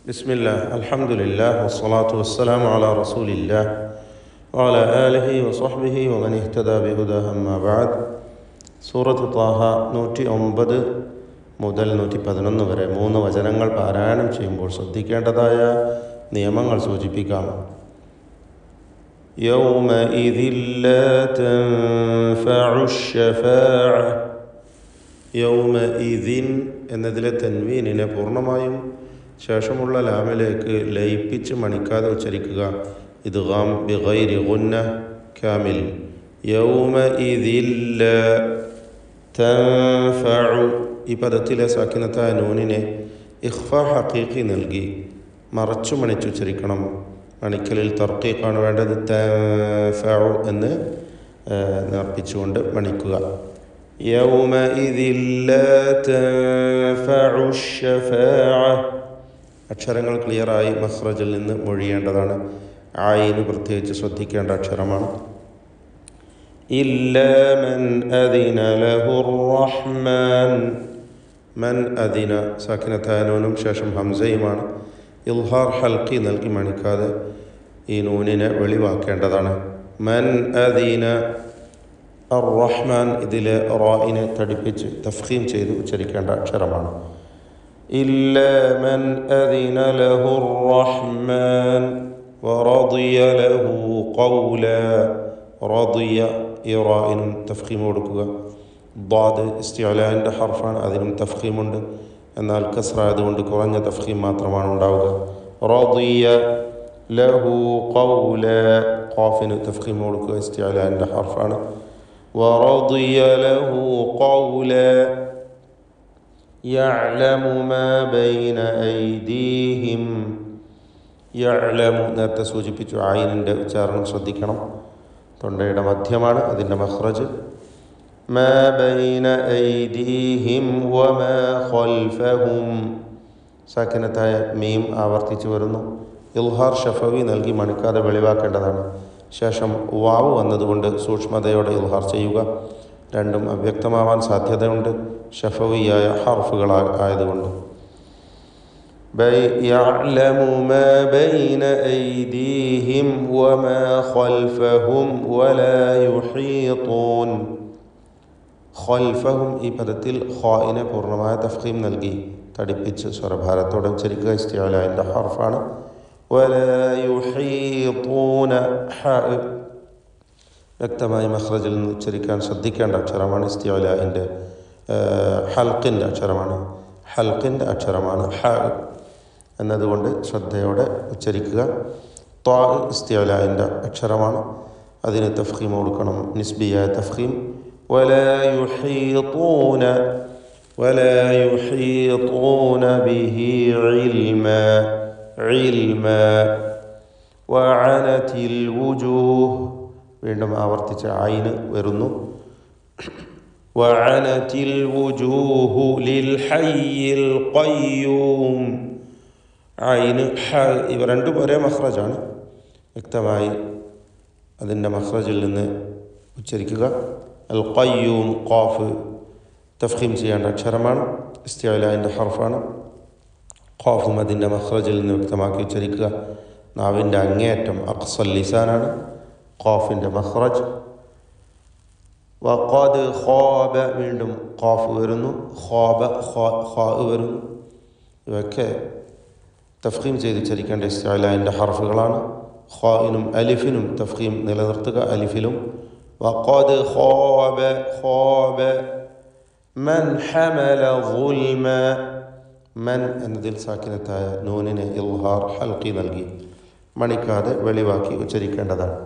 ബിസ്മില്ലാ അൽഹംദുലില്ലാഹ് വസ്സലാത്തു വസ്സലാമു അലാ റസൂലില്ലാഹ് വഅലാ ആലിഹി വസഹ്ബിഹി വമൻ ഇഹ്തദാ ബിഹുദാഹു അമ്മാ ബഅദ്. സൂറത്ത് ത്വാഹ 109 മുതൽ 111 വരെ 3 വചനങ്ങൾ പാരായണം ചെയ്യുമ്പോൾ ശ്രദ്ധിക്കേണ്ടതായ നിയമങ്ങൾ സൂചിപ്പിക്കാം. യൗമഇദിൻ ലാ തൻഫഉ ശഫാഅ. യൗമഇദിൻ എന്നതിലെ തൻവീനിനെ പൂർണ്ണമായും ശേഷമുള്ള ലാമിലേക്ക് ലയിപ്പിച്ച് മണിക്കാതെ ഉച്ചരിക്കുക. ഇദ്ഗാം ബിഗൈരി ഗുന്ന കാമിൽ. യൗമഇദിൻ ലാ തൻഫഉ. ഈ പദത്തിലെ സാക്കിനത്തായ നൂനിനെ ഇഖ്ഫാ ഹഖീഖി നൽകി മറച്ചു മണിച്ചുച്ചരിക്കണം. മണിക്കലിൽ തർക്കീഖാണ് വേണ്ടത്. തൻഫഉ എന്ന് നേർപ്പിച്ചുകൊണ്ട് മണിക്കുക. യൗമഇദിൻ ലാ തൻഫഉ ശഫാഅ. അക്ഷരങ്ങൾ ക്ലിയറായി മഖ്റജിൽ നിന്ന് മൊഴിയേണ്ടതാണ്. ആയിന് പ്രത്യേകിച്ച് ശ്രദ്ധിക്കേണ്ട അക്ഷരമാണ്. ഇല്ലാ മൻ അദിന ലഹുർ റഹ്മാൻ. മൻ അദിന സാക്കിനത്തായ നൂനും ശേഷം ഹംസയുമാണ്. ഇൽഹാർ ഹൽക്കി നൽകി മണിക്കാതെ ഈ നൂനിനെ വെളിവാക്കേണ്ടതാണ്. മൻ അദിന അർ റഹ്മാൻ. ഇതിലെ റായിനെ തടിപ്പിച്ച് തഫ്ഖീം ചെയ്ത് ഉച്ചരിക്കേണ്ട അക്ഷരമാണ്. إلا من أذن له الرحمن ورضي له قولا. رضي ഇറായിനും തഫ്ഖീം കൊടുക്കുക. ضاد ഇസ്തിഅലാന്റെ ഹർഫാണ്, അതിനും തഫ്ഖീമുണ്ട്. എന്നാൽ കസ്റ ആയതുകൊണ്ട് കുറഞ്ഞ തഫ്ഖീം മാത്രമാണ് ഉണ്ടാവുക. റദിയ ലഹു ഖൗല. ഖാഫിന് തഫ്ഖീം കൊടുക്കുക, ഇസ്തിഅലാന്റെ ഹർഫാണ്. വറദിയ ലഹു ഖൗല. യഅലമു മാ ബൈന ഐദീഹിം. യഅലമു നേരത്തെ സൂചിപ്പിച്ചു. ആയിനിൻ്റെ ഉച്ചാരണം ശ്രദ്ധിക്കണം. തൊണ്ടയുടെ മധ്യമാണ് അതിൻ്റെ മഖ്റജ്. മാ ബൈന ഐദീഹിം വമാ ഖൽഫഹും. സാക്കിനത്തായ മീം ആവർത്തിച്ചു വരുന്നു. ഇൽഹാർ ഷഫവി നൽകി മണിക്കാതെ വെളിവാക്കേണ്ടതാണ്. ശേഷം വാവ് വന്നതുകൊണ്ട് സൂക്ഷ്മതയോടെ ഇൽഹാർ ചെയ്യുക. രണ്ടും അവ്യക്തമാവാൻ സാധ്യതയുണ്ട്, ഷഫവിയായ ഹർഫുകളായതുകൊണ്ട്. യഅലമു മാ ബൈന ഐദീഹിം വമാ ഖൽഫഹും വലാ യുഹീതൂൻ. ഖൽഫഹും ഈ പദത്തിൽ ഖായിനെ പൂർണ്ണമായ തഫ്ഖീം നൽകി തടിപ്പിച്ച് സ്വരഭാരത്തോടെ ഉച്ചരിക്കുക. ഇസ്തിഅലാന്റെ ഹർഫാണ്. വലാ യുഹീതൂന. വ്യക്തമായി മഖ്റജിൽ നിന്ന് ഉച്ചരിക്കാൻ ശ്രദ്ധിക്കേണ്ട അക്ഷരമാണ്. ഇസ്തിഅലാന്റെ ഹൽക്കിൻ്റെ അക്ഷരമാണ്. ഹൽക്കിൻ്റെ അക്ഷരമാണ് ഹ എന്നതുകൊണ്ട് ശ്രദ്ധയോടെ ഉച്ചരിക്കുക. ത്വാ ഇസ്തിഅലാന്റെ അക്ഷരമാണ്, അതിന് തഫ്ഖീം കൊടുക്കണം, നിസ്ബിയായ തഫ്ഖീം. വലാ യുഹീതൂന. വലാ യുഹീതൂന ബിഹി ഇൽമാ. ഇൽമാ. വഅനതിൽ വുജൂഹ്. വീണ്ടും ആവർത്തിച്ച് ആയിന് വരുന്നു. വഅനതിൽ വുജൂഹു ലിൽ ഹയ്യിൽ ഖയ്യൂം. ആയിന് ഹ ഇവ രണ്ടും ഒരേ മഖ്റജാണ്. വ്യക്തമായി അതിൻ്റെ മഖ്റജിൽ നിന്ന് ഉച്ചരിക്കുക. അൽ ഖയ്യൂം ഖാഫ് തഫ്ഖീം ചെയ്യേണ്ട അക്ഷരമാണ്, ഇസ്തിഅലാന്റെ ഹർഫാണ്. ഖാഫും അതിൻ്റെ മഖ്റജിൽ നിന്ന് വ്യക്തമാക്കി ഉച്ചരിക്കുക. നാവിൻ്റെ അങ്ങേയറ്റം അഖ്സൽ ലിസാനാണ് ഖാഫിൻ്റെ മഖ്റജ്. വഖദ് ഖാബ. വീണ്ടും ഖാഫ് വരുന്നു. ഖാബ ഖാ വരുന്നു. ഇവയൊക്കെ തഫ്ഖീം ചെയ്ത് ഉച്ചരിക്കേണ്ട ഇസ്തിഅലാന്റെ ഹർഫുകളാണ്. ഖായിനും അലിഫിനും തഫ്ഖീം നിലനിർത്തുക. അലിഫിലും വഖദ് ഖാബ. ഖാബ മൻ ഹമല ളുൽമ. മൻ എന്നതിൽ സാക്കിനത്തായ നൂനിനെ ഇൽഹാർ ഹൽക്കി നൽകി മണിക്കാതെ വെളിവാക്കി ഉച്ചരിക്കേണ്ടതാണ്.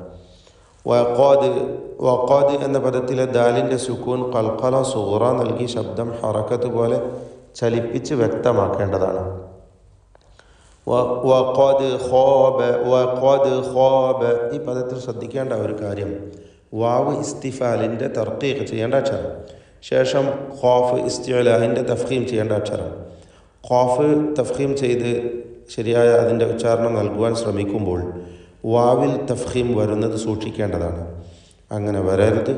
വഖദ് എന്ന പദത്തിലെ ദാലിൻ്റെ സുക്കൂൻ ഖൽഖല സുഗ്റ നൽകി ശബ്ദം ഹറക്കത്ത് പോലെ ചലിപ്പിച്ച് വ്യക്തമാക്കേണ്ടതാണ്. വഖദ് ഖാബ. വഖദ് ഖാബ. ഈ പദത്തിൽ ശ്രദ്ധിക്കേണ്ട ഒരു കാര്യം, വാവ് ഇസ്തിഫാലിൻ്റെ തർക്കീഖ് ചെയ്യേണ്ട അക്ഷരം, ശേഷം ഖാഫ് ഇസ്തിഅലാഹിൻ്റെ തഫ്ഖീം ചെയ്യേണ്ട അക്ഷരം. ഖാഫ് തഫ്ഖീം ചെയ്ത് ശരിയായ അതിൻ്റെ ഉച്ചാരണം നൽകുവാൻ ശ്രമിക്കുമ്പോൾ വാവിൽ തഫ്ഖീം വരുന്നത് സൂക്ഷിക്കേണ്ടതാണ്. അങ്ങനെ വരരുത്.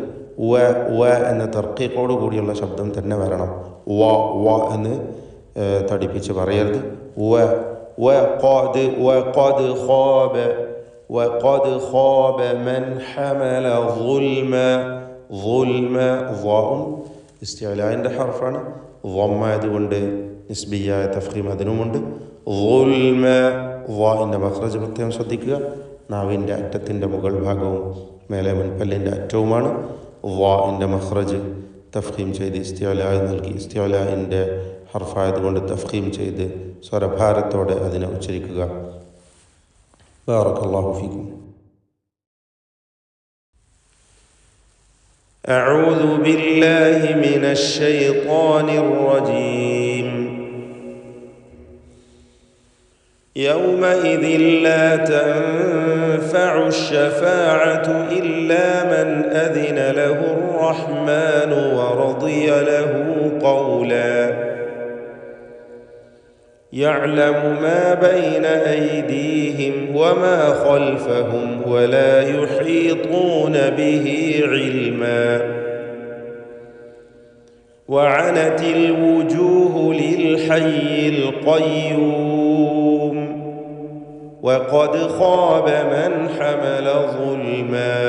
വ എന്ന തർക്കീഖോട് കൂടിയുള്ള ശബ്ദം തന്നെ വരണം. വ എന്ന് തടിപ്പിച്ച് പറയരുത്. وقد خاب من حمل ظلما ضاء ഇസ്തിഅലാഇന്റെ ഹർഫാണ്. ضم ആയതുകൊണ്ട് നിസ്ബിയായ തഫ്ഖീം അതിനുമുണ്ട്. ظുൽമ ളാഇന്റെ മഖ്റജ് പ്രത്യേകം ശ്രദ്ധിക്കുക. നാവിൻ്റെ അറ്റത്തിൻ്റെ മുകൾ ഭാഗവും മേലെ മുൻപല്ലിൻ്റെ അറ്റവുമാണ്. ളാഇന്റെ മഖ്റജ് തഫ്ഖീം ചെയ്ത് ഇസ്തിഅലാ നൽകി. ഇസ്തിഅലാഇന്റെ ഹർഫായതുകൊണ്ട് തഫ്ഖീം ചെയ്ത് സ്വരഭാരത്തോടെ അതിനെ ഉച്ചരിക്കുക. ബാറകല്ലാഹു ഫീക്കും. أعوذ بالله من الشيطان الرجيم. يومئذ لا تنفع الشفاعة إلا من أذن له الرحمن ورضي له قولا. يعلم ما بين أيديهم وما خلفهم ولا يحيطون به علما. وعنت الوجوه للحي القيوم وقد خاب من حمل ظلما.